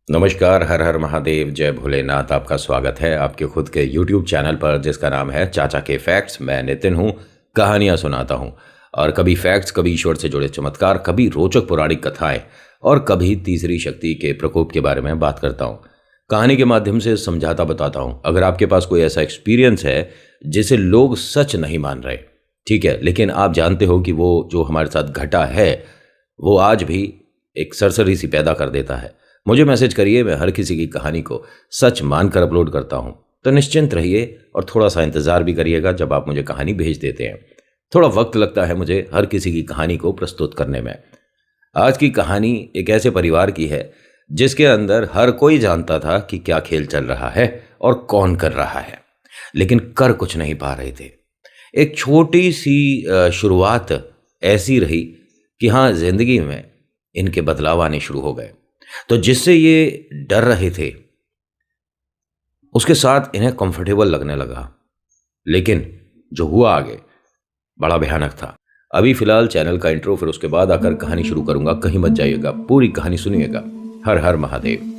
नमस्कार, हर हर महादेव, जय भोलेनाथ। आपका स्वागत है आपके खुद के YouTube चैनल पर जिसका नाम है चाचा के फैक्ट्स। मैं नितिन हूँ, कहानियाँ सुनाता हूँ और कभी फैक्ट्स, कभी ईश्वर से जुड़े चमत्कार, कभी रोचक पौराणिक कथाएं और कभी तीसरी शक्ति के प्रकोप के बारे में बात करता हूँ। कहानी के माध्यम से समझाता बताता हूँ। अगर आपके पास कोई ऐसा एक्सपीरियंस है जिसे लोग सच नहीं मान रहे, ठीक है, लेकिन आप जानते हो कि वो जो हमारे साथ घटा है वो आज भी एक सरसरी सी पैदा कर देता है, मुझे मैसेज करिए। मैं हर किसी की कहानी को सच मानकर अपलोड करता हूं, तो निश्चिंत रहिए और थोड़ा सा इंतज़ार भी करिएगा जब आप मुझे कहानी भेज देते हैं। थोड़ा वक्त लगता है मुझे हर किसी की कहानी को प्रस्तुत करने में। आज की कहानी एक ऐसे परिवार की है जिसके अंदर हर कोई जानता था कि क्या खेल चल रहा है और कौन कर रहा है, लेकिन कर कुछ नहीं पा रहे थे। एक छोटी सी शुरुआत ऐसी रही कि हाँ, जिंदगी में इनके बदलाव आने शुरू हो गए। तो जिससे ये डर रहे थे उसके साथ इन्हें कंफर्टेबल लगने लगा, लेकिन जो हुआ आगे बड़ा भयानक था। अभी फिलहाल चैनल का इंट्रो, फिर उसके बाद आकर कहानी शुरू करूंगा। कहीं मत जाइएगा, पूरी कहानी सुनिएगा। हर हर महादेव।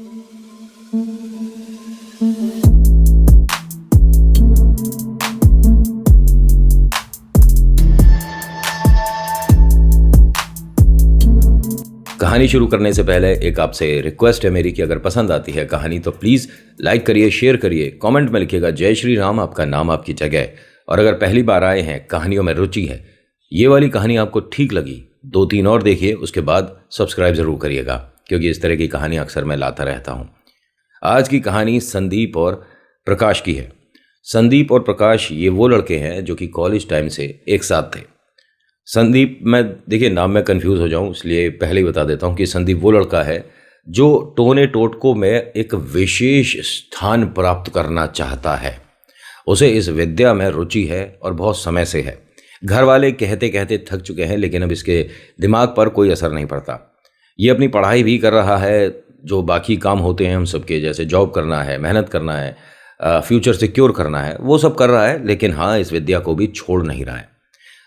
कहानी शुरू करने से पहले एक आपसे रिक्वेस्ट है मेरी कि अगर पसंद आती है कहानी तो प्लीज़ लाइक करिए, शेयर करिए, कमेंट में लिखिएगा जय श्री राम, आपका नाम आपकी जगह। और अगर पहली बार आए हैं, कहानियों में रुचि है, ये वाली कहानी आपको ठीक लगी, 2-3 और देखिए, उसके बाद सब्सक्राइब ज़रूर करिएगा, क्योंकि इस तरह की कहानी अक्सर मैं लाता रहता हूँ। आज की कहानी संदीप और प्रकाश की है। संदीप और प्रकाश ये वो लड़के हैं जो कि कॉलेज टाइम से एक साथ थे। संदीप, मैं देखिए नाम में कंफ्यूज हो जाऊं इसलिए पहले ही बता देता हूं कि संदीप वो लड़का है जो टोने टोटकों में एक विशेष स्थान प्राप्त करना चाहता है। उसे इस विद्या में रुचि है और बहुत समय से है। घर वाले कहते कहते थक चुके हैं, लेकिन अब इसके दिमाग पर कोई असर नहीं पड़ता। ये अपनी पढ़ाई भी कर रहा है, जो बाकी काम होते हैं हम सबके, जैसे जॉब करना है, मेहनत करना है, फ्यूचर सिक्योर करना है, वो सब कर रहा है, लेकिन हाँ, इस विद्या को भी छोड़ नहीं रहा है।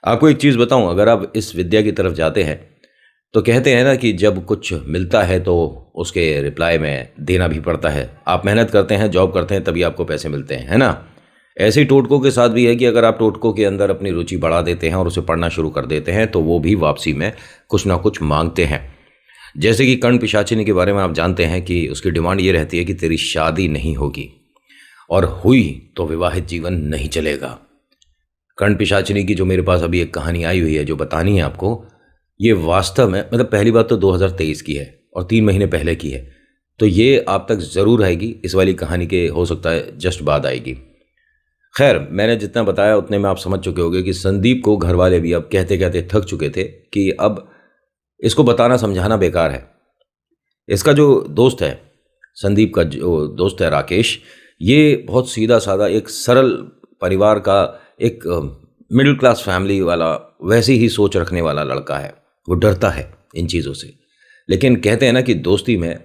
आपको एक चीज़ बताऊं, अगर आप इस विद्या की तरफ जाते हैं तो कहते हैं ना कि जब कुछ मिलता है तो उसके रिप्लाई में देना भी पड़ता है। आप मेहनत करते हैं, जॉब करते हैं, तभी आपको पैसे मिलते हैं, है ना। ऐसे ही टोटकों के साथ भी है कि अगर आप टोटकों के अंदर अपनी रुचि बढ़ा देते हैं और उसे पढ़ना शुरू कर देते हैं तो वो भी वापसी में कुछ ना कुछ मांगते हैं। जैसे कि कर्ण पिशाचिनी के बारे में आप जानते हैं कि उसकी डिमांड ये रहती है कि तेरी शादी नहीं होगी, और हुई तो विवाहित जीवन नहीं चलेगा। कर्ण पिशाचिनी की जो मेरे पास अभी एक कहानी आई हुई है जो बतानी है आपको, ये वास्तव में, मतलब पहली बात तो 2023 की है और 3 महीने पहले की है, तो ये आप तक ज़रूर आएगी। इस वाली कहानी के हो सकता है जस्ट बाद आएगी। खैर, मैंने जितना बताया उतने में आप समझ चुके होंगे कि संदीप को घर वाले भी अब कहते कहते थक चुके थे कि अब इसको बताना समझाना बेकार है। इसका जो दोस्त है, संदीप का जो दोस्त है राकेश, ये बहुत सीधा साधा एक सरल परिवार का एक मिडिल क्लास फैमिली वाला, वैसी ही सोच रखने वाला लड़का है। वो डरता है इन चीज़ों से, लेकिन कहते हैं ना कि दोस्ती में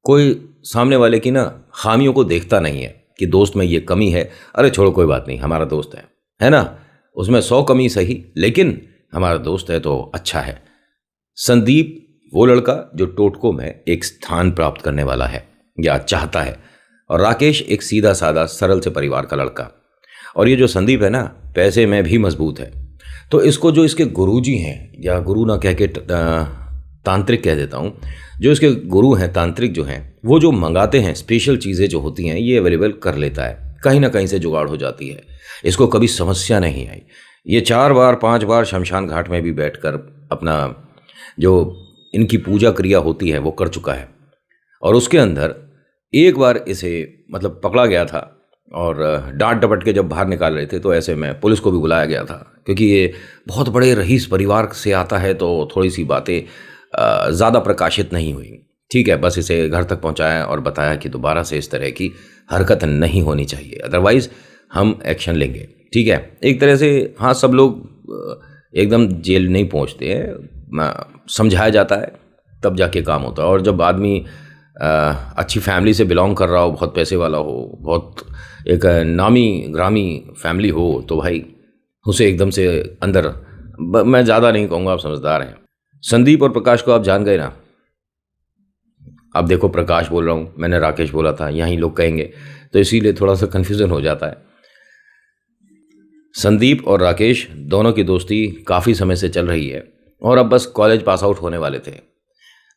कोई सामने वाले की ना खामियों को देखता नहीं है कि दोस्त में ये कमी है, अरे छोड़ो कोई बात नहीं, हमारा दोस्त है ना, उसमें 100 कमी सही, लेकिन हमारा दोस्त है तो अच्छा है। संदीप वो लड़का जो टोटकों में एक स्थान प्राप्त करने वाला है या चाहता है, और राकेश एक सीधा साधा सरल से परिवार का लड़का। और ये जो संदीप है ना, पैसे में भी मजबूत है। तो इसको जो इसके गुरुजी हैं, या गुरु ना कह के तांत्रिक कह देता हूँ, जो इसके गुरु हैं, तांत्रिक जो हैं, वो जो मंगाते हैं स्पेशल चीज़ें जो होती हैं, ये अवेलेबल कर लेता है। कहीं ना कहीं से जुगाड़ हो जाती है। इसको कभी समस्या नहीं आई। ये 4 बार 5 बार शमशान घाट में भी बैठकर अपना जो इनकी पूजा क्रिया होती है वो कर चुका है। और उसके अंदर एक बार इसे मतलब पकड़ा गया था, और डांट डपट के जब बाहर निकाल रहे थे तो ऐसे में पुलिस को भी बुलाया गया था, क्योंकि ये बहुत बड़े रईस परिवार से आता है, तो थोड़ी सी बातें ज़्यादा प्रकाशित नहीं हुई। ठीक है, बस इसे घर तक पहुंचाया और बताया कि दोबारा से इस तरह की हरकत नहीं होनी चाहिए, अदरवाइज़ हम एक्शन लेंगे। ठीक है, एक तरह से हाँ, सब लोग एकदम जेल नहीं पहुंचते हैं, समझाया जाता है तब जाके काम होता है। और जब आदमी अच्छी फैमिली से बिलोंग कर रहा हो, बहुत पैसे वाला हो, बहुत एक नामी ग्रामी फैमिली हो, तो भाई उसे एकदम से अंदर, मैं ज़्यादा नहीं कहूँगा, आप समझदार हैं। संदीप और प्रकाश को आप जान गए ना। अब देखो प्रकाश बोल रहा हूँ, मैंने राकेश बोला था, यहीं लोग कहेंगे, तो इसीलिए थोड़ा सा कन्फ्यूज़न हो जाता है। संदीप और राकेश दोनों की दोस्ती काफ़ी समय से चल रही है और अब बस कॉलेज पास आउट होने वाले थे।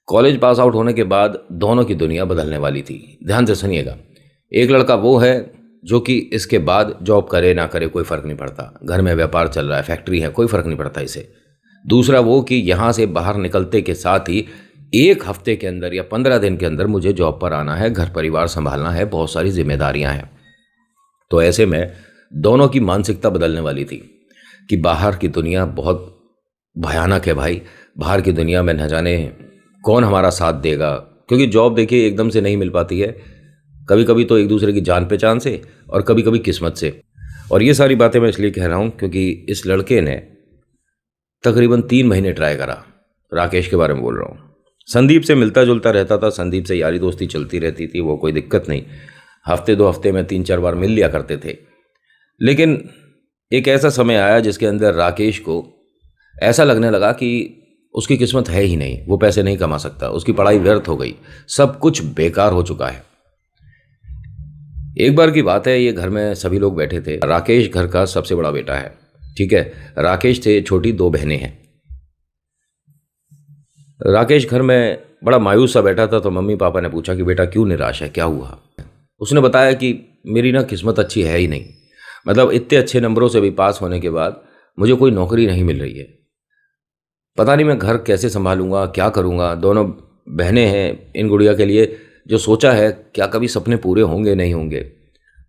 कॉलेज पास आउट होने के बाद दोनों की दुनिया बदलने वाली थी। ध्यान से सुनिएगा। एक लड़का वो है जो कि इसके बाद जॉब करे ना करे कोई फ़र्क नहीं पड़ता, घर में व्यापार चल रहा है, फैक्ट्री है, कोई फ़र्क नहीं पड़ता इसे। दूसरा वो कि यहाँ से बाहर निकलते के साथ ही 1 हफ्ते के अंदर या 15 दिन के अंदर मुझे जॉब पर आना है, घर परिवार संभालना है, बहुत सारी जिम्मेदारियाँ हैं। तो ऐसे में दोनों की मानसिकता बदलने वाली थी कि बाहर की दुनिया बहुत भयानक है भाई। बाहर की दुनिया में न जाने कौन हमारा साथ देगा, क्योंकि जॉब देखिए एकदम से नहीं मिल पाती है, कभी कभी तो एक दूसरे की जान पहचान से और कभी कभी किस्मत से। और ये सारी बातें मैं इसलिए कह रहा हूँ क्योंकि इस लड़के ने तकरीबन 3 महीने ट्राई करा। राकेश के बारे में बोल रहा हूँ। संदीप से मिलता जुलता रहता था, संदीप से यारी दोस्ती चलती रहती थी, वो कोई दिक्कत नहीं, हफ्ते 2 हफ्ते में 3-4 बार मिल लिया करते थे। लेकिन एक ऐसा समय आया जिसके अंदर राकेश को ऐसा लगने लगा कि उसकी किस्मत है ही नहीं, वो पैसे नहीं कमा सकता, उसकी पढ़ाई व्यर्थ हो गई, सब कुछ बेकार हो चुका है। एक बार की बात है, ये घर में सभी लोग बैठे थे। राकेश घर का सबसे बड़ा बेटा है, ठीक है। राकेश से छोटी 2 बहनें हैं। राकेश घर में बड़ा मायूस सा बैठा था, तो मम्मी पापा ने पूछा कि बेटा क्यों निराश है, क्या हुआ। उसने बताया कि मेरी ना किस्मत अच्छी है ही नहीं, मतलब इतने अच्छे नंबरों से भी पास होने के बाद मुझे कोई नौकरी नहीं मिल रही है, पता नहीं मैं घर कैसे संभालूंगा, क्या करूंगा। दोनों बहनें हैं, इन गुड़िया के लिए जो सोचा है क्या कभी सपने पूरे होंगे नहीं होंगे।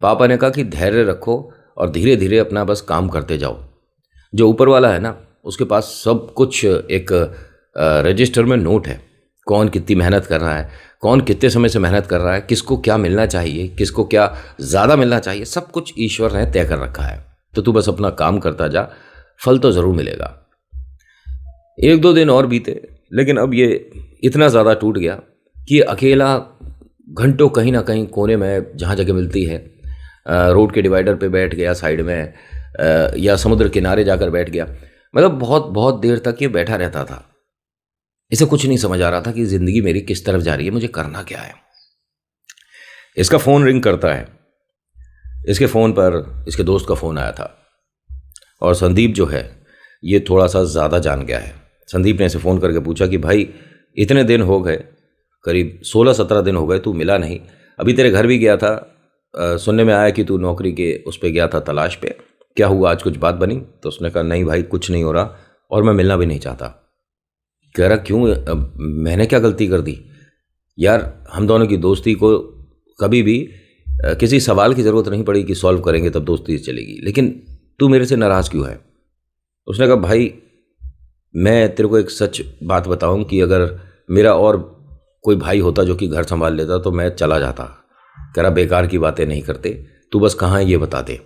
पापा ने कहा कि धैर्य रखो और धीरे धीरे अपना बस काम करते जाओ, जो ऊपर वाला है ना उसके पास सब कुछ एक रजिस्टर में नोट है, कौन कितनी मेहनत कर रहा है, कौन कितने समय से मेहनत कर रहा है, किसको क्या मिलना चाहिए, किसको क्या ज़्यादा मिलना चाहिए, सब कुछ ईश्वर ने तय कर रखा है। तो तू बस अपना काम करता जा, फल तो ज़रूर मिलेगा। 1-2 दिन और बीते, लेकिन अब ये इतना ज़्यादा टूट गया कि अकेला घंटों कहीं ना कहीं कोने में जहाँ जगह मिलती है, रोड के डिवाइडर पे बैठ गया साइड में, या समुद्र किनारे जाकर बैठ गया। मतलब बहुत बहुत देर तक ये बैठा रहता था। इसे कुछ नहीं समझ आ रहा था कि ज़िंदगी मेरी किस तरफ जा रही है, मुझे करना क्या है। इसका फ़ोन रिंग करता है। इसके फ़ोन पर इसके दोस्त का फ़ोन आया था और संदीप जो है ये थोड़ा सा ज़्यादा जान गया है। संदीप ने इसे फ़ोन करके पूछा कि भाई इतने दिन हो गए, करीब 16-17 दिन हो गए, तू मिला नहीं। अभी तेरे घर भी गया था, सुनने में आया कि तू नौकरी के उस पर गया था तलाश पे, क्या हुआ, आज कुछ बात बनी? तो उसने कहा नहीं भाई कुछ नहीं हो रहा और मैं मिलना भी नहीं चाहता। कह रहा क्यों, मैंने क्या गलती कर दी यार, हम दोनों की दोस्ती को कभी भी किसी सवाल की ज़रूरत नहीं पड़ी कि सॉल्व करेंगे तब दोस्ती चलेगी, लेकिन तू मेरे से नाराज़ क्यों है? उसने कहा भाई मैं तेरे को एक सच बात बताऊं कि अगर मेरा और कोई भाई होता जो कि घर संभाल लेता तो मैं चला जाता। कह रहा बेकार की बातें नहीं करते, तू बस कहाँ है ये बता दे।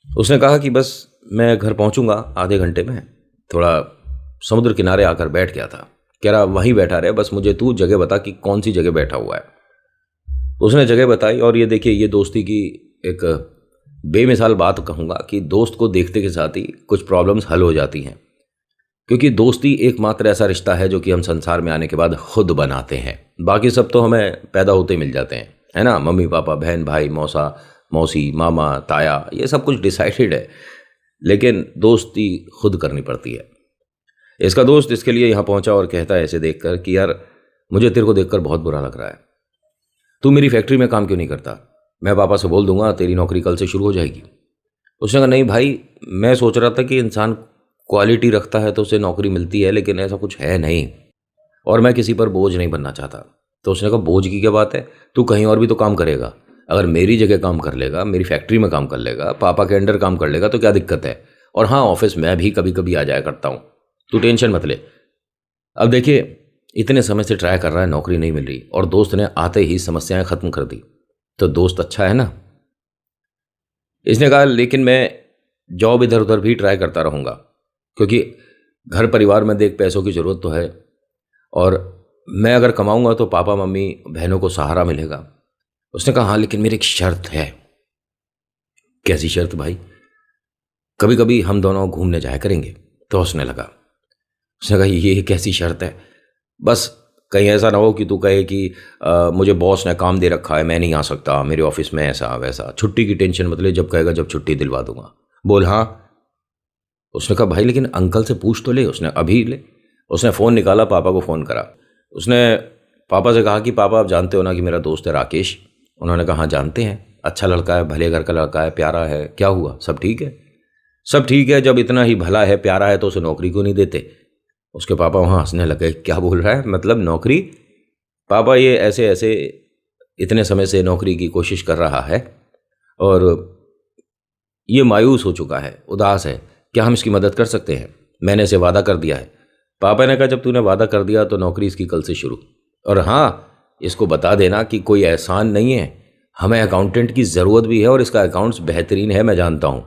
उसने कहा कि बस मैं घर पहुंचूंगा आधे घंटे में, थोड़ा समुद्र किनारे आकर बैठ गया था। कह रहा वहीं बैठा रहे, बस मुझे तू जगह बता कि कौन सी जगह बैठा हुआ है। उसने जगह बताई और ये देखिए ये दोस्ती की एक बेमिसाल बात कहूँगा कि दोस्त को देखते के साथ ही कुछ प्रॉब्लम्स हल हो जाती हैं, क्योंकि दोस्ती एकमात्र ऐसा रिश्ता है जो कि हम संसार में आने के बाद खुद बनाते हैं। बाकी सब तो हमें पैदा होते ही मिल जाते हैं, है ना, मम्मी पापा, बहन भाई, मौसा मौसी, मामा ताया, ये सब कुछ डिसाइडेड है, लेकिन दोस्ती खुद करनी पड़ती है। इसका दोस्त इसके लिए यहाँ पहुँचा और कहता है ऐसे देखकर कि यार मुझे तेरे को देखकर बहुत बुरा लग रहा है, तू मेरी फैक्ट्री में काम क्यों नहीं करता? मैं पापा से बोल दूंगा, तेरी नौकरी कल से शुरू हो जाएगी। उसने कहा नहीं भाई, मैं सोच रहा था कि इंसान क्वालिटी रखता है तो उसे नौकरी मिलती है, लेकिन ऐसा कुछ है नहीं और मैं किसी पर बोझ नहीं बनना चाहता। तो उसने कहा बोझ की क्या बात है, तू कहीं और भी तो काम करेगा, अगर मेरी जगह काम कर लेगा, मेरी फैक्ट्री में काम कर लेगा, पापा के अंडर काम कर लेगा तो क्या दिक्कत है। और हाँ, ऑफिस मैं भी कभी कभी आ जाया करता हूँ, तू टेंशन मत ले। अब देखिए इतने समय से ट्राई कर रहा है, नौकरी नहीं मिल रही और दोस्त ने आते ही समस्याएं खत्म कर दी, तो दोस्त अच्छा है ना। इसने कहा लेकिन मैं जॉब इधर उधर भी ट्राई करता रहूँगा, क्योंकि घर परिवार में देख पैसों की ज़रूरत तो है और मैं अगर कमाऊँगा तो पापा मम्मी बहनों को सहारा मिलेगा। उसने कहा हाँ लेकिन मेरी एक शर्त है। कैसी शर्त भाई? कभी कभी हम दोनों घूमने जाया करेंगे। तो हंसने लगा। उसने कहा ये कैसी शर्त है? बस कहीं ऐसा ना हो कि तू कहे कि मुझे बॉस ने काम दे रखा है, मैं नहीं आ सकता, मेरे ऑफिस में ऐसा वैसा, छुट्टी की टेंशन मत ले, जब कहेगा जब छुट्टी दिलवा दूंगा। बोल हाँ। उसने कहा भाई लेकिन अंकल से पूछ तो ले। उसने अभी ले, उसने फ़ोन निकाला, पापा को फ़ोन करा। उसने पापा से कहा कि पापा आप जानते हो ना कि मेरा दोस्त है राकेश। उन्होंने कहा हाँ जानते हैं, अच्छा लड़का है, भले घर का लड़का है, प्यारा है, क्या हुआ, सब ठीक है? सब ठीक है, जब इतना ही भला है, प्यारा है, तो उसे नौकरी क्यों नहीं देते? उसके पापा वहाँ हंसने लगे, क्या बोल रहा है, मतलब नौकरी? पापा ये ऐसे ऐसे इतने समय से नौकरी की कोशिश कर रहा है और ये मायूस हो चुका है, उदास है, क्या हम इसकी मदद कर सकते हैं? मैंने इसे वादा कर दिया है। पापा ने कहा जब तूने वादा कर दिया तो नौकरी इसकी कल से शुरू। और हाँ, इसको बता देना कि कोई एहसान नहीं है, हमें अकाउंटेंट की ज़रूरत भी है और इसका अकाउंट्स बेहतरीन है, मैं जानता हूँ।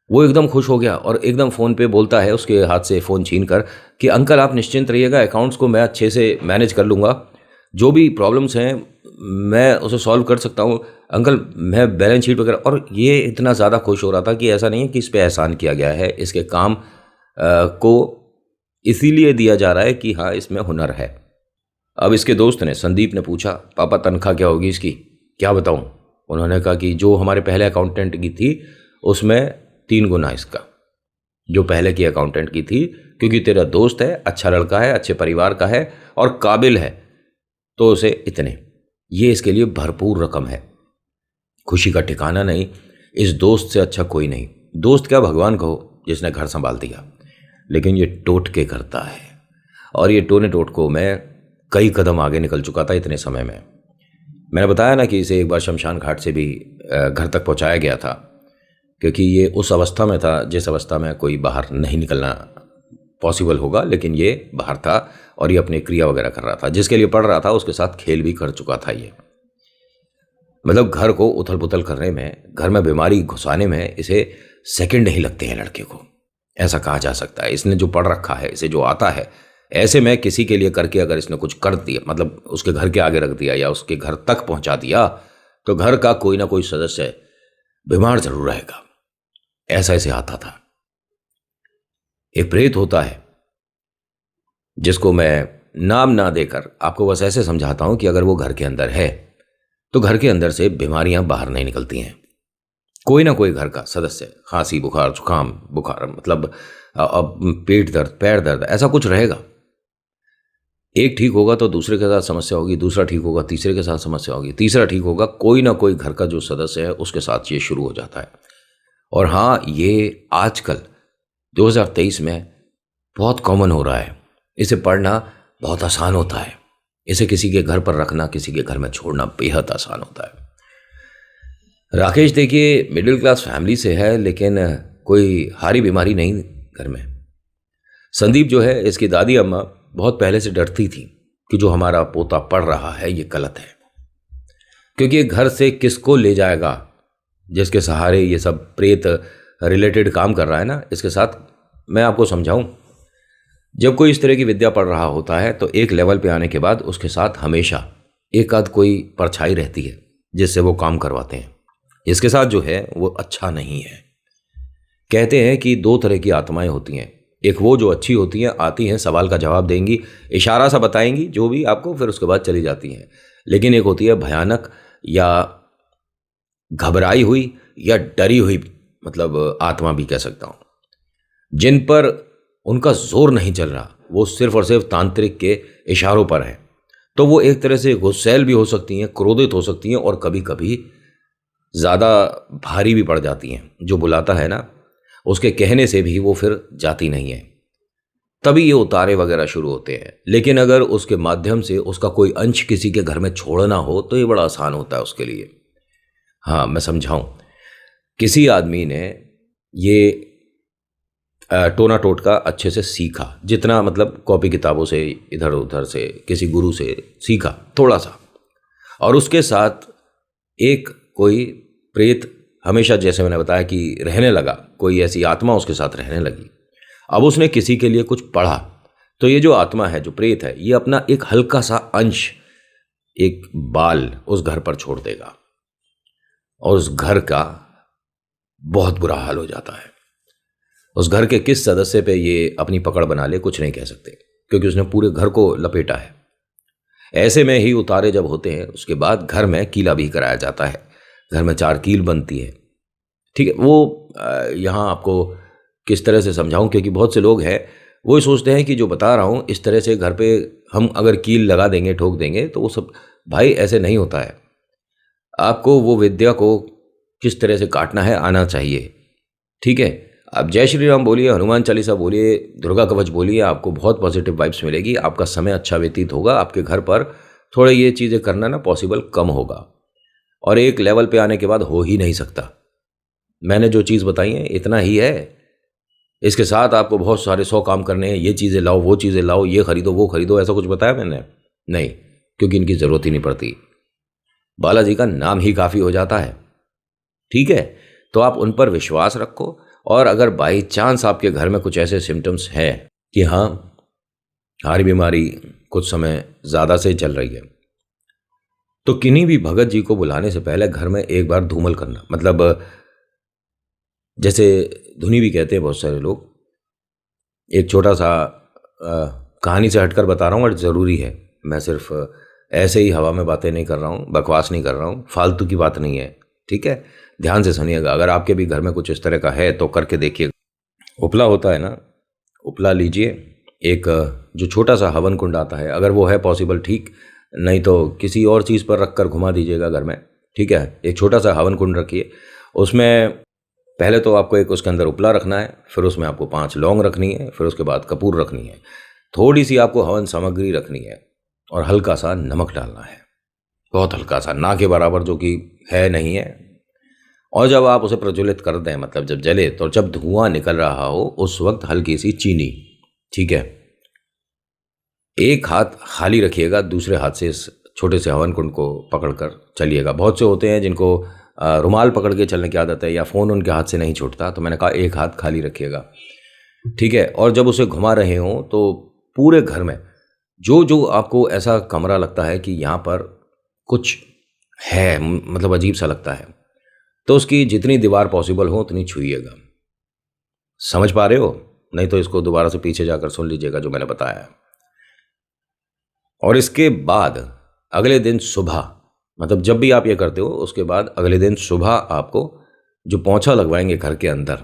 वो एकदम खुश हो गया और एकदम फ़ोन पे बोलता है, उसके हाथ से फ़ोन छीन कर, कि अंकल आप निश्चिंत रहिएगा, अकाउंट्स को मैं अच्छे से मैनेज कर लूँगा, जो भी प्रॉब्लम्स हैं मैं उसे सॉल्व कर सकता हूँ अंकल, मैं बैलेंस शीट वगैरह। और ये इतना ज़्यादा खुश हो रहा था कि ऐसा नहीं है कि इस पे एहसान किया गया है, इसके काम को इसीलिए दिया जा रहा है कि हाँ इसमें हुनर है। अब इसके दोस्त ने, संदीप ने पूछा, पापा तनख्वाह क्या होगी इसकी, क्या बताऊँ? उन्होंने कहा कि जो हमारे पहले अकाउंटेंट की थी उसमें 3 गुना इसका, जो पहले की अकाउंटेंट की थी, क्योंकि तेरा दोस्त है, अच्छा लड़का है, अच्छे परिवार का है और काबिल है, तो उसे इतने, ये इसके लिए भरपूर रकम है। खुशी का ठिकाना नहीं, इस दोस्त से अच्छा कोई नहीं, दोस्त क्या भगवान कहो जिसने घर संभाल दिया। लेकिन ये टोटके करता है, और ये टोने टोटकों में कई कदम आगे निकल चुका था इतने समय में। मैंने बताया ना कि इसे एक बार शमशान घाट से भी घर तक पहुंचाया गया था, क्योंकि ये उस अवस्था में था जिस अवस्था में कोई बाहर नहीं निकलना पॉसिबल होगा, लेकिन ये बाहर था और ये अपनी क्रिया वगैरह कर रहा था। जिसके लिए पढ़ रहा था उसके साथ खेल भी कर चुका था ये। मतलब घर को उथल पुथल करने में, घर में बीमारी घुसाने में इसे सेकंड नहीं लगते हैं लड़के को, ऐसा कहा जा सकता है। इसने जो पढ़ रखा है, इसे जो आता है, ऐसे में किसी के लिए करके अगर इसने कुछ कर दिया, मतलब उसके घर के आगे रख दिया या उसके घर तक पहुंचा दिया, तो घर का कोई ना कोई सदस्य बीमार जरूर रहेगा, ऐसा इसे आता था। एक प्रेत होता है जिसको मैं नाम ना देकर आपको बस ऐसे समझाता हूं कि अगर वो घर के अंदर है तो घर के अंदर से बीमारियां बाहर नहीं निकलती हैं। कोई ना कोई घर का सदस्य, खांसी, बुखार, जुकाम, बुखार मतलब पेट दर्द, पैर दर्द, ऐसा कुछ रहेगा। एक ठीक होगा तो दूसरे के साथ समस्या होगी, दूसरा ठीक होगा तीसरे के साथ समस्या होगी, तीसरा ठीक होगा, कोई ना कोई घर का जो सदस्य है उसके साथ ये शुरू हो जाता है। और हाँ, ये आजकल 2023 में बहुत कॉमन हो रहा है। इसे पढ़ना बहुत आसान होता है, इसे किसी के घर पर रखना, किसी के घर में छोड़ना बेहद आसान होता है। राकेश देखिए मिडिल क्लास फैमिली से है, लेकिन कोई हारी बीमारी नहीं घर में। संदीप जो है, इसकी दादी अम्मा बहुत पहले से डरती थी कि जो हमारा पोता पढ़ रहा है ये गलत है, क्योंकि ये घर से किसको ले जाएगा जिसके सहारे ये सब प्रेत रिलेटेड काम कर रहा है ना। इसके साथ मैं आपको समझाऊं, जब कोई इस तरह की विद्या पढ़ रहा होता है तो एक लेवल पे आने के बाद उसके साथ हमेशा एक आध कोई परछाई रहती है जिससे वो काम करवाते हैं। इसके साथ जो है वो अच्छा नहीं है। कहते हैं कि 2 तरह की आत्माएं होती हैं, एक वो जो अच्छी होती हैं, आती हैं, सवाल का जवाब देंगी, इशारा सा बताएंगी जो भी आपको, फिर उसके बाद चली जाती हैं। लेकिन एक होती है भयानक या घबराई हुई या डरी हुई, मतलब आत्मा भी कह सकता हूं, जिन पर उनका जोर नहीं चल रहा, वो सिर्फ और सिर्फ तांत्रिक के इशारों पर है। तो वो एक तरह से गुस्सैल भी हो सकती हैं, क्रोधित हो सकती हैं, और कभी कभी ज़्यादा भारी भी पड़ जाती हैं। जो बुलाता है ना, उसके कहने से भी वो फिर जाती नहीं है, तभी ये उतारे वगैरह शुरू होते हैं। लेकिन अगर उसके माध्यम से उसका कोई अंश किसी के घर में छोड़ना हो तो ये बड़ा आसान होता है उसके लिए। हाँ, मैं समझाऊं, किसी आदमी ने ये टोना टोटका अच्छे से सीखा, जितना मतलब कॉपी किताबों से, इधर उधर से, किसी गुरु से सीखा थोड़ा सा, और उसके साथ एक कोई प्रेत हमेशा, जैसे मैंने बताया कि रहने लगा, कोई ऐसी आत्मा उसके साथ रहने लगी। अब उसने किसी के लिए कुछ पढ़ा, तो ये जो आत्मा है, जो प्रेत है, ये अपना एक हल्का सा अंश, एक बाल उस घर पर छोड़ देगा और उस घर का बहुत बुरा हाल हो जाता है। उस घर के किस सदस्य पे ये अपनी पकड़ बना ले कुछ नहीं कह सकते, क्योंकि उसने पूरे घर को लपेटा है। ऐसे में ही उतारे जब होते हैं उसके बाद घर में कीला भी कराया जाता है, घर में 4 कील बनती है। ठीक है, वो यहाँ आपको किस तरह से समझाऊं, क्योंकि बहुत से लोग हैं वो सोचते हैं कि जो बता रहा हूँ इस तरह से घर पे हम अगर कील लगा देंगे, ठोक देंगे तो वो सब, भाई ऐसे नहीं होता है। आपको वो विद्या को किस तरह से काटना है आना चाहिए। ठीक है, आप जय श्री राम बोलिए, हनुमान चालीसा बोलिए, दुर्गा कवच बोलिए, आपको बहुत पॉजिटिव वाइब्स मिलेगी, आपका समय अच्छा व्यतीत होगा, आपके घर पर थोड़े ये चीज़ें करना ना पॉसिबल कम होगा, और एक लेवल पे आने के बाद हो ही नहीं सकता। मैंने जो चीज़ बताई है इतना ही है, इसके साथ आपको बहुत सारे 100 काम करने हैं, ये चीज़ें लाओ, वो चीज़ें लाओ, ये खरीदो, वो खरीदो, ऐसा कुछ बताया मैंने? नहीं, क्योंकि इनकी ज़रूरत ही नहीं पड़ती। बालाजी का नाम ही काफ़ी हो जाता है। ठीक है, तो आप उन पर विश्वास रखो, और अगर बाई चांस आपके घर में कुछ ऐसे सिम्टम्स हैं कि हाँ हमारी बीमारी कुछ समय ज़्यादा से चल रही है, तो किन्हीं भी भगत जी को बुलाने से पहले घर में एक बार धूमल करना, मतलब जैसे धुनी भी कहते हैं बहुत सारे लोग। एक छोटा सा कहानी से हटकर बता रहा हूँ और ज़रूरी है, मैं सिर्फ ऐसे ही हवा में बातें नहीं कर रहा हूँ, बकवास नहीं कर रहा हूँ, फालतू की बात नहीं है। ठीक है, ध्यान से सुनिएगा। अगर आपके भी घर में कुछ इस तरह का है तो करके देखिए। उपला होता है ना, उपला लीजिए, एक जो छोटा सा हवन कुंड आता है, अगर वो है पॉसिबल ठीक, नहीं तो किसी और चीज़ पर रख कर घुमा दीजिएगा घर में। ठीक है, एक छोटा सा हवन कुंड रखिए, उसमें पहले तो आपको एक उसके अंदर उपला रखना है, फिर उसमें आपको 5 लौंग रखनी है, फिर उसके बाद कपूर रखनी है, थोड़ी सी आपको हवन सामग्री रखनी है, और हल्का सा नमक डालना है, बहुत हल्का सा, ना के बराबर, जो कि है नहीं है। और जब आप उसे प्रज्वलित कर दें, मतलब जब जले, तो जब धुआं निकल रहा हो उस वक्त हल्की सी चीनी। ठीक है, एक हाथ खाली रखिएगा, दूसरे हाथ से इस छोटे से हवन कुंड को पकड़कर चलिएगा। बहुत से होते हैं जिनको रुमाल पकड़ के चलने की आदत है, या फ़ोन उनके हाथ से नहीं छूटता, तो मैंने कहा एक हाथ खाली रखिएगा। ठीक है, और जब उसे घुमा रहे हों तो पूरे घर में जो जो आपको ऐसा कमरा लगता है कि यहाँ पर कुछ है, मतलब अजीब सा लगता है, तो उसकी जितनी दीवार पॉसिबल हो उतनी छूइएगा। समझ पा रहे हो? नहीं तो इसको दोबारा से पीछे जाकर सुन लीजिएगा जो मैंने बताया है। और इसके बाद अगले दिन सुबह, मतलब जब भी आप ये करते हो उसके बाद अगले दिन सुबह आपको जो पोंछा लगवाएंगे घर के अंदर,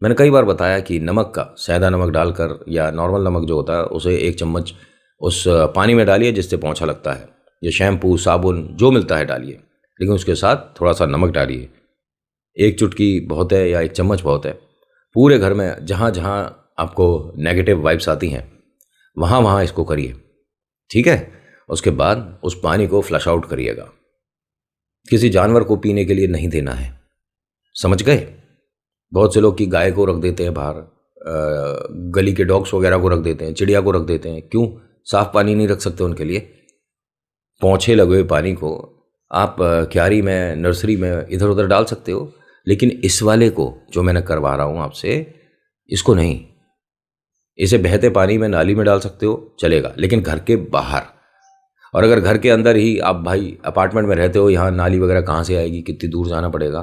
मैंने कई बार बताया कि नमक का, सैदा नमक डालकर या नॉर्मल नमक जो होता है उसे 1 चम्मच उस पानी में डालिए जिससे पोंछा लगता है, या शैम्पू साबुन जो मिलता है डालिए, लेकिन उसके साथ थोड़ा सा नमक डालिए। 1 चुटकी बहुत है या 1 चम्मच बहुत है। पूरे घर में जहाँ जहाँ आपको नेगेटिव वाइब्स आती हैं वहाँ वहाँ इसको करिए। ठीक है, उसके बाद उस पानी को फ्लश आउट करिएगा, किसी जानवर को पीने के लिए नहीं देना है। समझ गए? बहुत से लोग की गाय को रख देते हैं बाहर, गली के डॉग्स वगैरह को रख देते हैं, चिड़िया को रख देते हैं। क्यों? साफ पानी नहीं रख सकते उनके लिए? पोंछे लगे हुए पानी को आप क्यारी में, नर्सरी में इधर उधर डाल सकते हो, लेकिन इस वाले को जो मैंने करवा रहा हूँ आपसे, इसको नहीं। इसे बहते पानी में, नाली में डाल सकते हो, चलेगा, लेकिन घर के बाहर। और अगर घर के अंदर ही आप भाई अपार्टमेंट में रहते हो, यहाँ नाली वगैरह कहाँ से आएगी, कितनी दूर जाना पड़ेगा,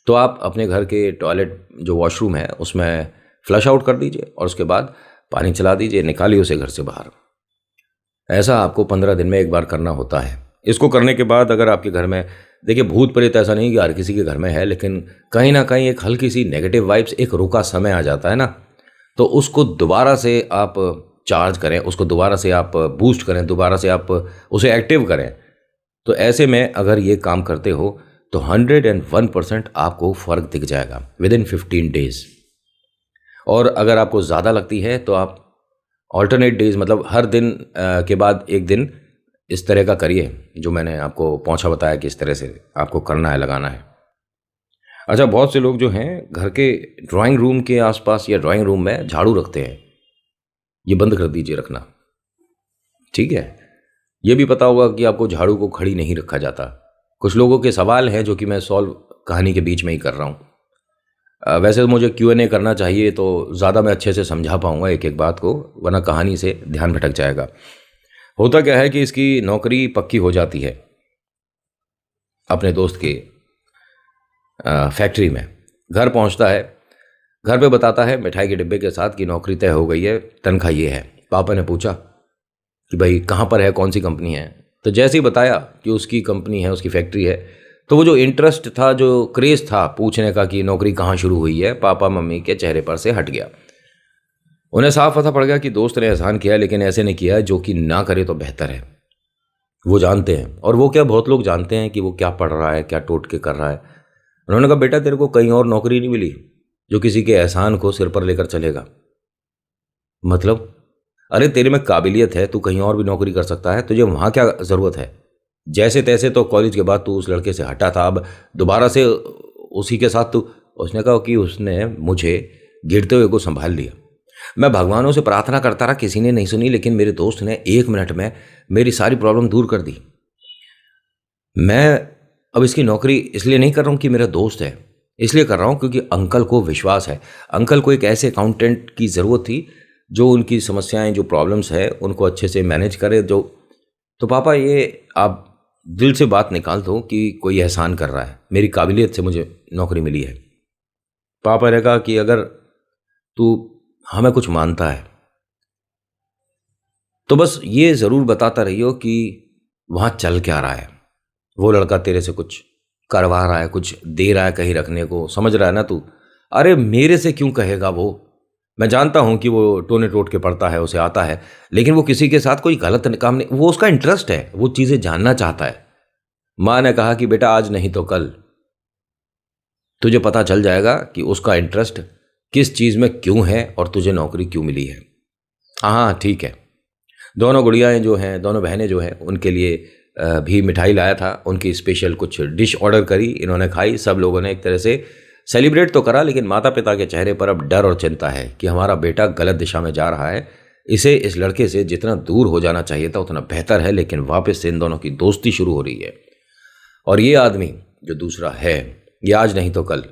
तो आप अपने घर के टॉयलेट जो वॉशरूम है उसमें फ्लश आउट कर दीजिए, और उसके बाद पानी चला दीजिए, निकालिए उसे घर से बाहर। ऐसा आपको 15 दिन में एक बार करना होता है। इसको करने के बाद अगर आपके घर में, देखिए भूत प्रेत ऐसा नहीं कि हर किसी के घर में है, लेकिन कहीं ना कहीं एक हल्की सी नेगेटिव वाइब्स, एक रुका समय आ जाता है ना, तो उसको दोबारा से आप चार्ज करें, उसको दोबारा से आप बूस्ट करें, दोबारा से आप उसे एक्टिव करें। तो ऐसे में अगर ये काम करते हो तो 101% आपको फ़र्क दिख जाएगा विदिन 15 डेज़। और अगर आपको ज़्यादा लगती है तो आप ऑल्टरनेट डेज, मतलब हर दिन के बाद एक दिन इस तरह का करिए जो मैंने आपको पोंछा बताया कि इस तरह से आपको करना है, लगाना है। अच्छा, बहुत से लोग जो हैं घर के ड्राइंग रूम के आसपास या ड्राइंग रूम में झाड़ू रखते हैं, ये बंद कर दीजिए रखना। ठीक है, ये भी पता होगा कि आपको झाड़ू को खड़ी नहीं रखा जाता। कुछ लोगों के सवाल हैं जो कि मैं सॉल्व कहानी के बीच में ही कर रहा हूँ। वैसे तो मुझे Q&A करना चाहिए तो ज़्यादा मैं अच्छे से समझा पाऊँगा एक एक बात को, वरना कहानी से ध्यान भटक जाएगा। होता क्या है कि इसकी नौकरी पक्की हो जाती है अपने दोस्त के फैक्ट्री में। घर पहुंचता है, घर पे बताता है मिठाई के डिब्बे के साथ कि नौकरी तय हो गई है, तनख्वाह ये है। पापा ने पूछा कि भाई कहाँ पर है, कौन सी कंपनी है। तो जैसे ही बताया कि उसकी कंपनी है, उसकी फैक्ट्री है, तो वो जो इंटरेस्ट था, जो क्रेज़ था पूछने का कि नौकरी कहाँ शुरू हुई है, पापा मम्मी के चेहरे पर से हट गया। उन्हें साफ पता पड़ गया कि दोस्त ने एहसान किया, लेकिन ऐसे नहीं किया जो कि ना करे तो बेहतर है। वो जानते हैं, और वो क्या, बहुत लोग जानते हैं कि वो क्या पढ़ रहा है, क्या टोटके कर रहा है। उन्होंने कहा बेटा तेरे को कहीं और नौकरी नहीं मिली जो किसी के एहसान को सिर पर लेकर चलेगा। मतलब, अरे तेरे में काबिलियत है, तू कहीं और भी नौकरी कर सकता है, तुझे वहाँ क्या ज़रूरत है। जैसे तैसे तो कॉलेज के बाद तू उस लड़के से हटा था, अब दोबारा से उसी के साथ तू। उसने कहा कि उसने मुझे गिरते हुए को संभाल लिया। मैं भगवानों से प्रार्थना करता रहा, किसी ने नहीं सुनी, लेकिन मेरे दोस्त ने 1 मिनट में मेरी सारी प्रॉब्लम दूर कर दी। मैं अब इसकी नौकरी इसलिए नहीं कर रहा हूँ कि मेरा दोस्त है, इसलिए कर रहा हूँ क्योंकि अंकल को विश्वास है। अंकल को एक ऐसे अकाउंटेंट की ज़रूरत थी जो उनकी समस्याएं, जो प्रॉब्लम्स है, उनको अच्छे से मैनेज करे। जो तो पापा, ये आप दिल से बात निकाल दो कि कोई एहसान कर रहा है, मेरी काबिलियत से मुझे नौकरी मिली है। पापा ने कहा कि अगर तू हमें कुछ मानता है तो बस ये ज़रूर बताता रहियो कि वहाँ चल क्या रहा है। वो लड़का तेरे से कुछ करवा रहा है, कुछ दे रहा है कहीं रखने को, समझ रहा है ना तू। अरे मेरे से क्यों कहेगा वो, मैं जानता हूँ कि वो टोने टोट के पढ़ता है, उसे आता है, लेकिन वो किसी के साथ कोई गलत काम नहीं, वो उसका इंटरेस्ट है, वो चीज़ें जानना चाहता है। माँ ने कहा कि बेटा आज नहीं तो कल तुझे पता चल जाएगा कि उसका इंटरेस्ट किस चीज़ में क्यों है और तुझे नौकरी क्यों मिली है। हाँ ठीक है। दोनों गुड़ियाएँ जो हैं, दोनों बहनें जो हैं, उनके लिए भी मिठाई लाया था, उनकी स्पेशल कुछ डिश ऑर्डर करी, इन्होंने खाई। सब लोगों ने एक तरह से सेलिब्रेट तो करा, लेकिन माता पिता के चेहरे पर अब डर और चिंता है कि हमारा बेटा गलत दिशा में जा रहा है, इसे इस लड़के से जितना दूर हो जाना चाहिए था उतना बेहतर है। लेकिन वापस से इन दोनों की दोस्ती शुरू हो रही है, और ये आदमी जो दूसरा है, ये आज नहीं तो कल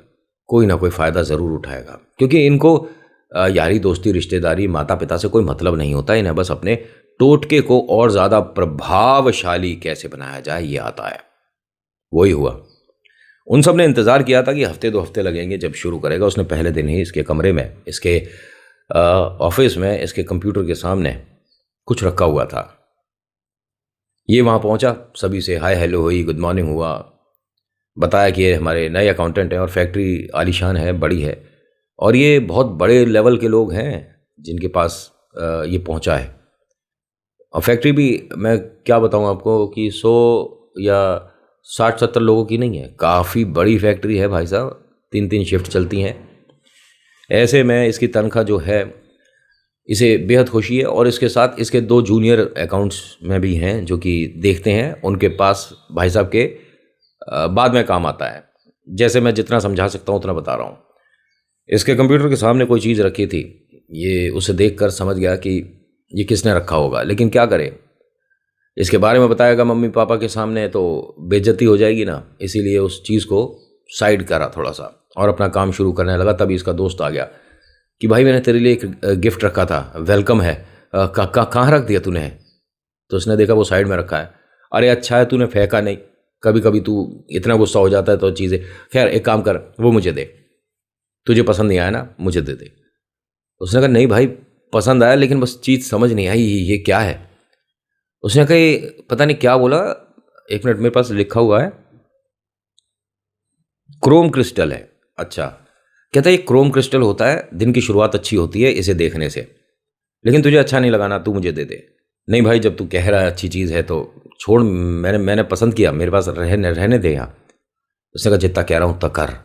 कोई ना कोई फ़ायदा ज़रूर उठाएगा, क्योंकि इनको यारी दोस्ती रिश्तेदारी माता पिता से कोई मतलब नहीं होता। इन्हें बस अपने टोटके को और ज़्यादा प्रभावशाली कैसे बनाया जाए ये आता है। वही हुआ। उन सब ने इंतज़ार किया था कि हफ्ते 2 हफ्ते लगेंगे जब शुरू करेगा। उसने पहले दिन ही इसके कमरे में, इसके ऑफिस में, इसके कंप्यूटर के सामने कुछ रखा हुआ था। ये वहाँ पहुँचा, सभी से हाय हेलो हुई, गुड मॉर्निंग हुआ, बताया कि ये हमारे नए अकाउंटेंट हैं और फैक्ट्री आलीशान है, बड़ी है, और ये बहुत बड़े लेवल के लोग हैं जिनके पास ये पहुँचा है। और फैक्ट्री भी मैं क्या बताऊँ आपको कि 100 या 60-70 लोगों की नहीं है, काफ़ी बड़ी फैक्ट्री है भाई साहब, 3-3 शिफ्ट चलती हैं। ऐसे में इसकी तनख्वाह जो है, इसे बेहद खुशी है। और इसके साथ इसके 2 जूनियर अकाउंट्स में भी हैं जो कि देखते हैं, उनके पास भाई साहब के बाद में काम आता है। जैसे मैं जितना समझा सकता हूँ उतना बता रहा हूँ। इसके कंप्यूटर के सामने कोई चीज़ रखी थी, ये उसे देखकर समझ गया कि ये किसने रखा होगा, लेकिन क्या करे, इसके बारे में बताएगा मम्मी पापा के सामने तो बेइज्जती हो जाएगी ना, इसीलिए उस चीज़ को साइड करा थोड़ा सा और अपना काम शुरू करने लगा। तभी इसका दोस्त आ गया कि भाई मैंने तेरे लिए एक गिफ्ट रखा था, वेलकम है, कहाँ रख दिया तूने। तो उसने देखा वो साइड में रखा है। अरे अच्छा है तूने फेंका नहीं, कभी कभी तू इतना गुस्सा हो जाता है तो चीज़ें। खैर एक काम कर, वो मुझे दे, तुझे पसंद नहीं आया ना, मुझे दे दे। उसने कहा नहीं भाई पसंद आया, लेकिन बस चीज़ समझ नहीं आई ये क्या है। उसने कहा ये पता नहीं क्या बोला, 1 मिनट मेरे पास लिखा हुआ है, क्रोम क्रिस्टल है। अच्छा, कहता है ये क्रोम क्रिस्टल होता है, दिन की शुरुआत अच्छी होती है इसे देखने से, लेकिन तुझे अच्छा नहीं लगाना, तू मुझे दे दे। नहीं भाई जब तू कह रहा है अच्छी चीज़ है तो छोड़, मैंने पसंद किया, मेरे पास रहने दे यहाँ। उसने कहा जितना कह रहा हूँ उतना कर।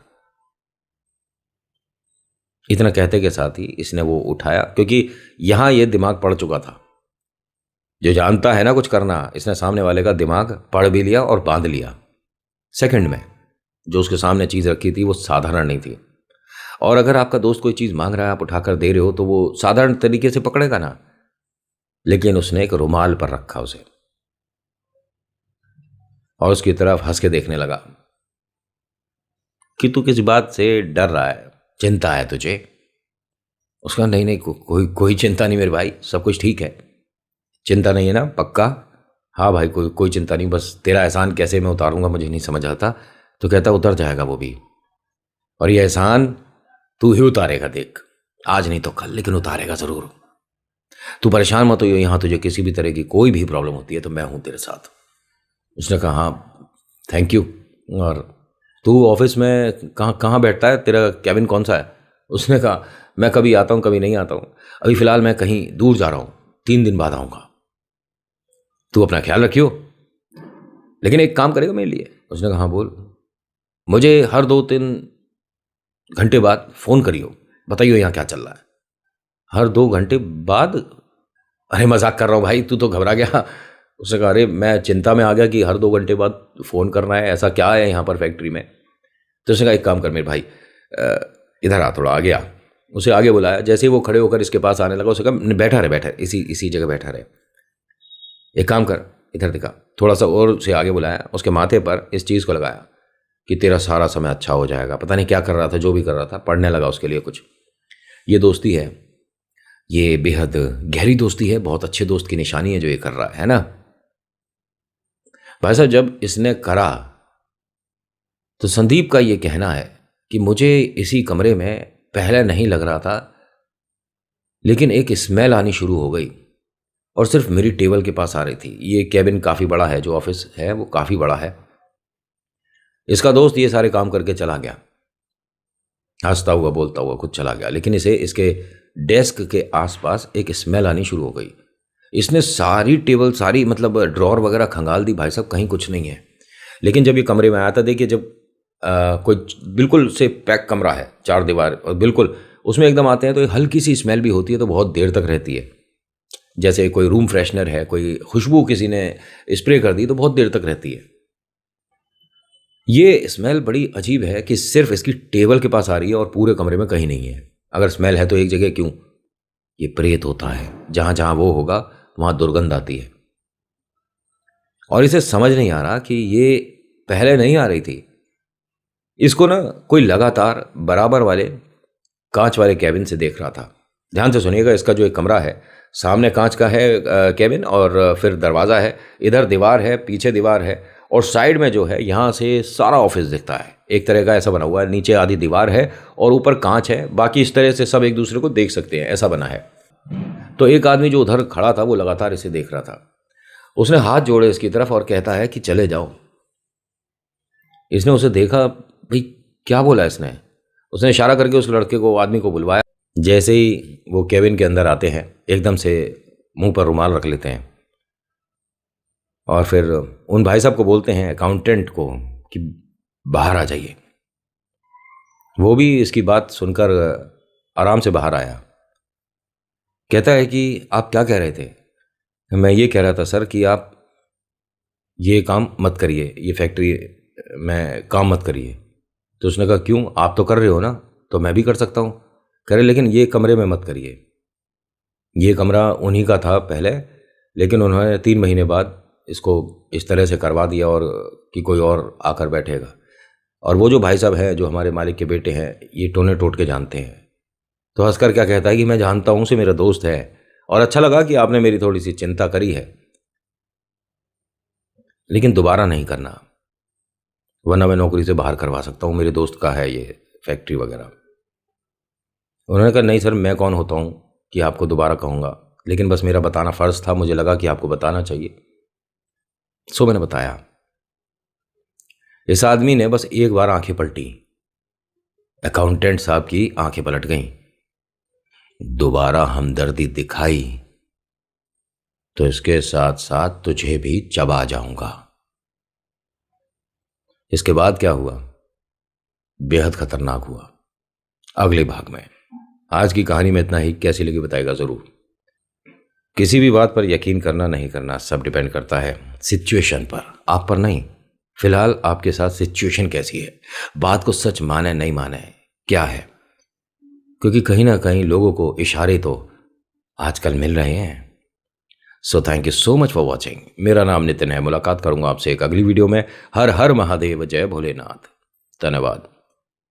इतना कहते के साथ ही इसने वो उठाया, क्योंकि यहाँ ये दिमाग पड़ चुका था। जो जानता है ना कुछ करना, इसने सामने वाले का दिमाग पढ़ भी लिया और बांध लिया सेकंड में। जो उसके सामने चीज़ रखी थी वो साधारण नहीं थी, और अगर आपका दोस्त कोई चीज़ मांग रहा है, आप उठाकर दे रहे हो, तो वो साधारण तरीके से पकड़ेगा ना, लेकिन उसने एक रुमाल पर रखा उसे और उसकी तरफ हंस के देखने लगा कि तू किस बात से डर रहा है, चिंता है तुझे। उसका नहीं नहीं कोई चिंता नहीं मेरे भाई, सब कुछ ठीक है। चिंता नहीं है ना, पक्का? हाँ भाई कोई चिंता नहीं, बस तेरा एहसान कैसे मैं उतारूंगा मुझे नहीं समझ आता। तो कहता उतर जाएगा वो भी, और ये एहसान तू ही उतारेगा, देख, आज नहीं तो कल, लेकिन उतारेगा ज़रूर। तू परेशान मत हो, यहाँ तुझे किसी भी तरह की कोई भी प्रॉब्लम होती है तो मैं हूँ तेरे साथ। उसने कहा हाँ थैंक यू। और तू ऑफिस में कहाँ कहाँ बैठता है, तेरा कैबिन कौन सा है? उसने कहा मैं कभी आता हूँ कभी नहीं आता हूँ, अभी फ़िलहाल मैं कहीं दूर जा रहा हूँ, 3 दिन बाद आऊँगा, तू अपना ख्याल रखियो, लेकिन एक काम करेगा मेरे लिए? उसने कहा हाँ बोल। मुझे हर 2-3 घंटे बाद फ़ोन करियो, बताइयो यहाँ क्या चल रहा है। हर 2 घंटे बाद? अरे मजाक कर रहा हूँ भाई, तू तो घबरा गया। उसने कहा अरे मैं चिंता में आ गया कि हर 2 घंटे बाद फ़ोन करना है, ऐसा क्या है यहाँ पर फैक्ट्री में। तो उसने कहा एक काम कर मेरे भाई, इधर आ, थोड़ा आगे आ। उसे आगे बुलाया, जैसे ही वो खड़े होकर इसके पास आने लगा उसने कहा बैठा रहे, इसी जगह बैठा रहे, एक काम कर इधर दिखा। थोड़ा सा और उसे आगे बुलाया, उसके माथे पर इस चीज़ को लगाया कि तेरा सारा समय अच्छा हो जाएगा। पता नहीं क्या कर रहा था, जो भी कर रहा था, पढ़ने लगा उसके लिए कुछ। ये दोस्ती है, ये बेहद गहरी दोस्ती है, बहुत अच्छे दोस्त की निशानी है जो ये कर रहा है ना। भाई साहब जब इसने करा तो संदीप का ये कहना है कि मुझे इसी कमरे में पहले नहीं लग रहा था, लेकिन एक स्मेल आनी शुरू हो गई और सिर्फ मेरी टेबल के पास आ रही थी। ये कैबिन काफ़ी बड़ा है, जो ऑफिस है वो काफ़ी बड़ा है। इसका दोस्त ये सारे काम करके चला गया, हंसता हुआ बोलता हुआ खुद चला गया, लेकिन इसे इसके डेस्क के आसपास एक स्मेल आनी शुरू हो गई। इसने सारी टेबल, सारी मतलब ड्रॉर वगैरह खंगाल दी, भाई साहब कहीं कुछ नहीं है। लेकिन जब ये कमरे में आया था, देखिए जब कोई बिल्कुल से पैक कमरा है, 4 दीवार, और बिल्कुल उसमें एकदम आते हैं तो एक हल्की सी स्मेल भी होती है तो बहुत देर तक रहती है। जैसे कोई रूम फ्रेशनर है, कोई खुशबू किसी ने स्प्रे कर दी तो बहुत देर तक रहती है। ये स्मेल बड़ी अजीब है कि सिर्फ इसकी टेबल के पास आ रही है और पूरे कमरे में कहीं नहीं है। अगर स्मेल है तो एक जगह क्यों? ये प्रेत होता है, जहां जहां वो होगा वहां दुर्गंध आती है। और इसे समझ नहीं आ रहा कि ये पहले नहीं आ रही थी। इसको ना कोई लगातार बराबर वाले कांच वाले कैबिन से देख रहा था। ध्यान से सुनिएगा, इसका जो एक कमरा है सामने कांच का है कैबिन, और फिर दरवाज़ा है, इधर दीवार है, पीछे दीवार है, और साइड में जो है यहाँ से सारा ऑफिस दिखता है। एक तरह का ऐसा बना हुआ है, नीचे आधी दीवार है और ऊपर कांच है, बाकी इस तरह से सब एक दूसरे को देख सकते हैं, ऐसा बना है। तो एक आदमी जो उधर खड़ा था वो लगातार इसे देख रहा था। उसने हाथ जोड़े इसकी तरफ और कहता है कि चले जाओ। इसने उसे देखा, भाई क्या बोला इसने? उसने इशारा करके उस लड़के को, आदमी को बुलवाया। जैसे ही वो केबिन के अंदर आते हैं एकदम से मुंह पर रुमाल रख लेते हैं और फिर उन भाई साहब को बोलते हैं, अकाउंटेंट को, कि बाहर आ जाइए। वो भी इसकी बात सुनकर आराम से बाहर आया। कहता है कि आप क्या कह रहे थे? मैं ये कह रहा था सर कि आप ये काम मत करिए, ये फैक्ट्री में काम मत करिए। तो उसने कहा क्यों, आप तो कर रहे हो ना, तो मैं भी कर सकता हूँ। कह रहे लेकिन ये कमरे में मत करिए। ये कमरा उन्हीं का था पहले, लेकिन उन्होंने 3 महीने बाद इसको इस तरह से करवा दिया और कि कोई और आकर बैठेगा। और वो जो भाई साहब हैं, जो हमारे मालिक के बेटे हैं, ये टोने टोट के जानते हैं। तो हंसकर क्या कहता है कि मैं जानता हूँ, से मेरा दोस्त है और अच्छा लगा कि आपने मेरी थोड़ी सी चिंता करी है, लेकिन दोबारा नहीं करना, वरना मैं नौकरी से बाहर करवा सकता हूँ। मेरे दोस्त का है ये फैक्ट्री वगैरह। उन्होंने कहा नहीं सर, मैं कौन होता हूँ कि आपको दोबारा कहूँगा, लेकिन बस मेरा बताना फ़र्ज़ था, मुझे लगा कि आपको बताना चाहिए, सो मैंने बताया। इस आदमी ने बस एक बार आंखें पलटी, अकाउंटेंट साहब की आंखें पलट गईं। दोबारा हमदर्दी दिखाई तो इसके साथ साथ तुझे भी चबा जाऊंगा। इसके बाद क्या हुआ, बेहद खतरनाक हुआ। अगले भाग में। आज की कहानी में इतना ही। कैसी लगी बताएगा ज़रूर। किसी भी बात पर यकीन करना नहीं करना सब डिपेंड करता है सिचुएशन पर, आप पर नहीं। फिलहाल आपके साथ सिचुएशन कैसी है, बात को सच माने नहीं माने क्या है, क्योंकि कहीं ना कहीं लोगों को इशारे तो आजकल मिल रहे हैं। So thank you so much for watching. मेरा नाम नितिन है। मुलाकात करूंगा आपसे एक अगली वीडियो में। हर हर महादेव, जय भोलेनाथ। धन्यवाद।